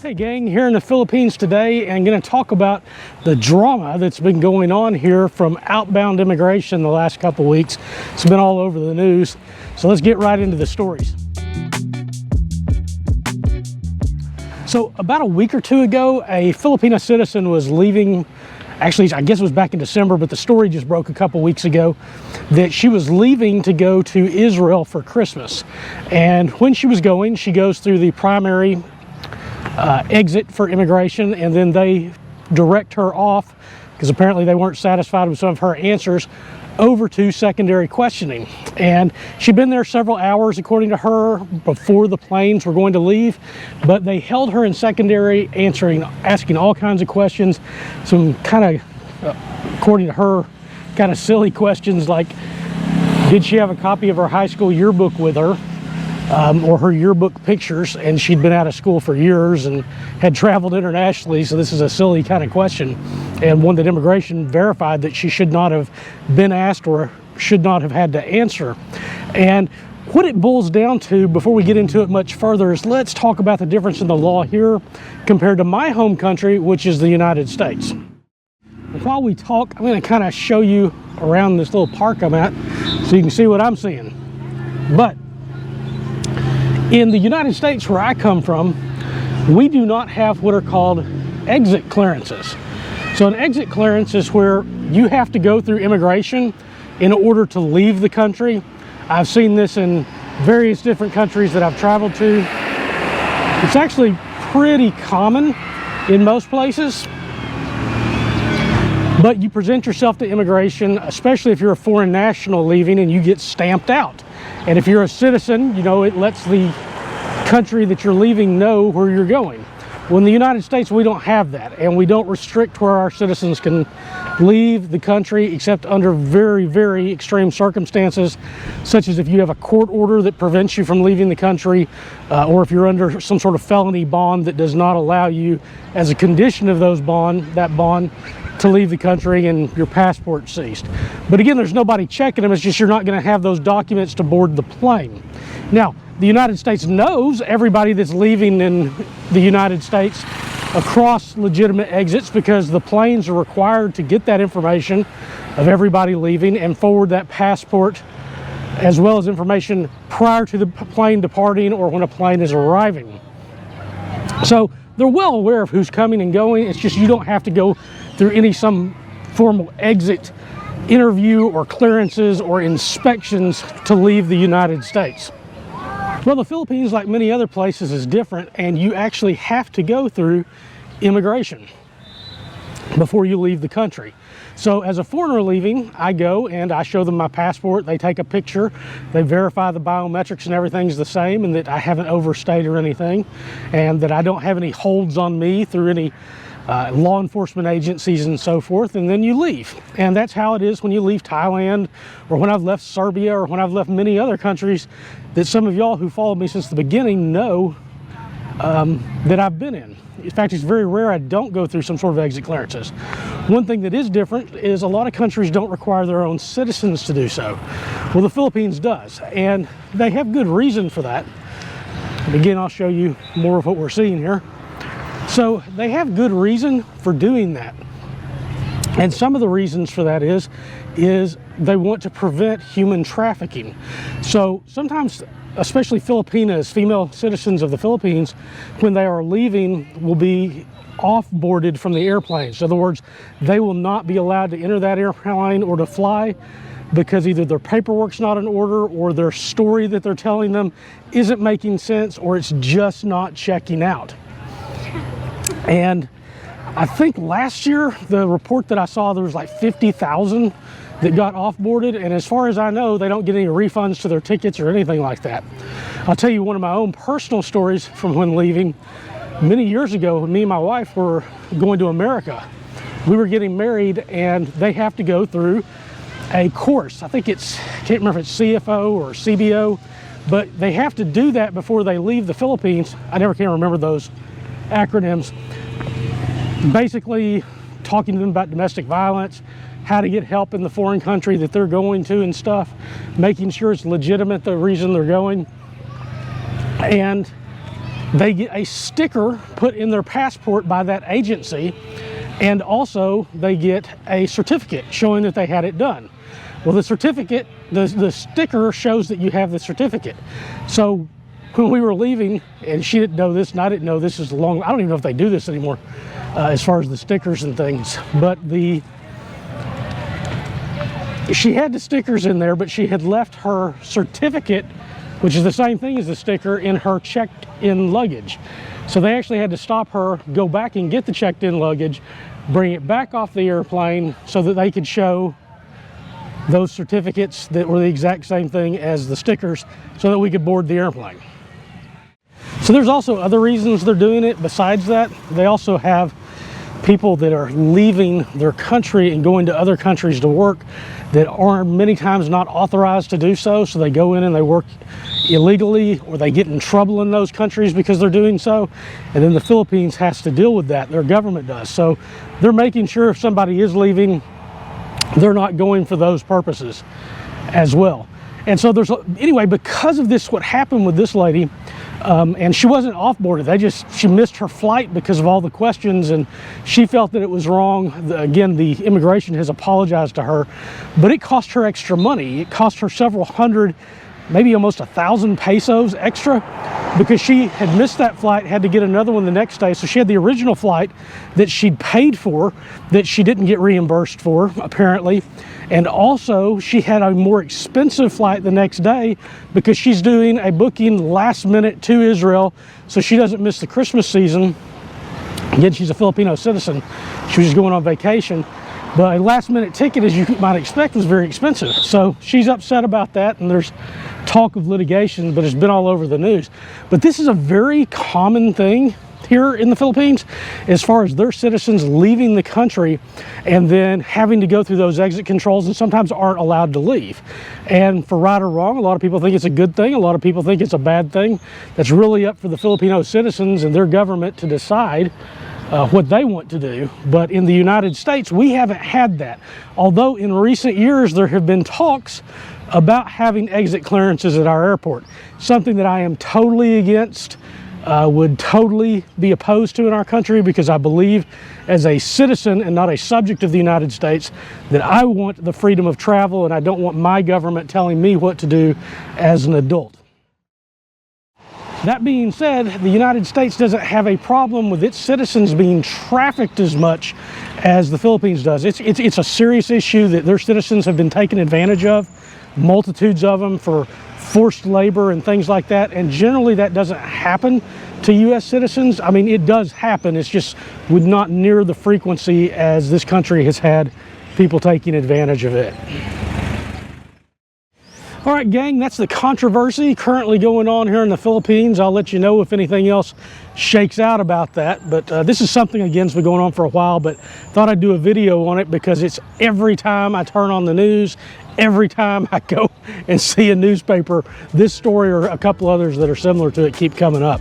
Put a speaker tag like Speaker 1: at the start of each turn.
Speaker 1: Hey gang, here in the Philippines today, and going to talk about the drama that's been going on here from outbound immigration the last couple weeks. It's been all over the news, so let's get right into the stories. So about a week or two ago, a Filipina citizen was leaving. Actually, I guess it was back in December, but the story just broke a couple weeks ago that she was leaving to go to Israel for Christmas. And when she was going, she goes through the primary exit for immigration, and then they direct her off, because apparently they weren't satisfied with some of her answers, over to secondary questioning. And she'd been there several hours, according to her, before the planes were going to leave, but they held her in secondary, asking all kinds of questions, some kind of, according to her, kind of silly questions like, did she have a copy of her high school yearbook with her? Or her yearbook pictures, and she'd been out of school for years and had traveled internationally, so this is a silly kind of question, and one that immigration verified that she should not have been asked or should not have had to answer. And what it boils down to, before we get into it much further, is let's talk about the difference in the law here compared to my home country, which is the United States. While we talk, I'm going to kind of show you around this little park I'm at so you can see what I'm seeing. But in the United States, where I come from, we do not have what are called exit clearances. So an exit clearance is where you have to go through immigration in order to leave the country. I've seen this in various different countries that I've traveled to. It's actually pretty common in most places. But you present yourself to immigration, especially if you're a foreign national leaving, and you get stamped out. And if you're a citizen, you know, it lets the country that you're leaving know where you're going. Well, in the United States, we don't have that, and we don't restrict where our citizens can leave the country except under very, very extreme circumstances, such as if you have a court order that prevents you from leaving the country, or if you're under some sort of felony bond that does not allow you, as a condition of that bond, to leave the country and your passport seized. But again, there's nobody checking them. It's just you're not going to have those documents to board the plane. Now, the United States knows everybody that's leaving in the United States across legitimate exits, because the planes are required to get that information of everybody leaving and forward that passport, as well as information prior to the plane departing or when a plane is arriving. So they're well aware of who's coming and going. It's just you don't have to go through some formal exit interview or clearances or inspections to leave the United States. Well, the Philippines, like many other places, is different, and you actually have to go through immigration before you leave the country. So as a foreigner leaving, I go and I show them my passport. They take a picture, they verify the biometrics and everything's the same, and that I haven't overstayed or anything, and that I don't have any holds on me through any law enforcement agencies and so forth, and then you leave. And that's how it is when you leave Thailand, or when I've left Serbia, or when I've left many other countries that some of y'all who followed me since the beginning know that I've been in. In fact, it's very rare I don't go through some sort of exit clearances. One thing that is different is a lot of countries don't require their own citizens to do so. Well, the Philippines does, and they have good reason for that. And again, I'll show you more of what we're seeing here. So they have good reason for doing that. And some of the reasons for that is they want to prevent human trafficking. So sometimes, especially Filipinas, female citizens of the Philippines, when they are leaving, will be off-boarded from the airplanes. In other words, they will not be allowed to enter that airplane or to fly, because either their paperwork's not in order, or their story that they're telling them isn't making sense, or it's just not checking out. And I think last year, the report that I saw, there was like 50,000 that got off-boarded, and as far as I know, they don't get any refunds to their tickets or anything like that. I'll tell you one of my own personal stories from when leaving. Many years ago, me and my wife were going to America. We were getting married, and they have to go through a course. I think I can't remember if it's CFO or CBO, but they have to do that before they leave the Philippines. I never can remember those acronyms. Basically talking to them about domestic violence, how to get help in the foreign country that they're going to and stuff, making sure it's legitimate the reason they're going. And they get a sticker put in their passport by that agency, and also they get a certificate showing that they had it done. Well, the certificate, the sticker shows that you have the certificate. So when we were leaving, and she didn't know this and I didn't know this, is long, I don't even know if they do this anymore as far as the stickers and things, but she had the stickers in there, but she had left her certificate, which is the same thing as the sticker, in her checked-in luggage. So they actually had to stop her, go back and get the checked-in luggage, bring it back off the airplane so that they could show those certificates that were the exact same thing as the stickers so that we could board the airplane. So there's also other reasons they're doing it besides that. They also have people that are leaving their country and going to other countries to work that are many times not authorized to do so. So they go in and they work illegally, or they get in trouble in those countries because they're doing so. And then the Philippines has to deal with that. Their government does. So they're making sure if somebody is leaving, they're not going for those purposes as well. And so anyway, because of this, what happened with this lady, and she wasn't off-boarded, she missed her flight because of all the questions, and she felt that it was wrong. Again, the immigration has apologized to her, but it cost her extra money. It cost her several hundred, maybe almost 1,000 pesos extra, because she had missed that flight, had to get another one the next day. So she had the original flight that she'd paid for that she didn't get reimbursed for, apparently. And also she had a more expensive flight the next day because she's doing a booking last minute to Israel so she doesn't miss the Christmas season. Again, she's a Filipino citizen. She was just going on vacation. But a last minute ticket, as you might expect, was very expensive. So she's upset about that, and there's talk of litigation, but it's been all over the news. But this is a very common thing here in the Philippines as far as their citizens leaving the country and then having to go through those exit controls and sometimes aren't allowed to leave. And for right or wrong, a lot of people think it's a good thing. A lot of people think it's a bad thing. That's really up for the Filipino citizens and their government to decide what they want to do. But in the United States, we haven't had that. Although in recent years, there have been talks about having exit clearances at our airport. Something that I am totally against, would totally be opposed to in our country, because I believe as a citizen and not a subject of the United States that I want the freedom of travel, and I don't want my government telling me what to do as an adult. That being said, the United States doesn't have a problem with its citizens being trafficked as much as the Philippines does. It's a serious issue that their citizens have been taken advantage of, multitudes of them, for forced labor and things like that. And generally that doesn't happen to U.S. citizens. I mean, it does happen. It's just with not near the frequency as this country has had people taking advantage of it. All right, gang, that's the controversy currently going on here in the Philippines. I'll let you know if anything else shakes out about that. But this is something, again, that's been going on for a while, but thought I'd do a video on it because it's every time I turn on the news, every time I go and see a newspaper, this story or a couple others that are similar to it keep coming up.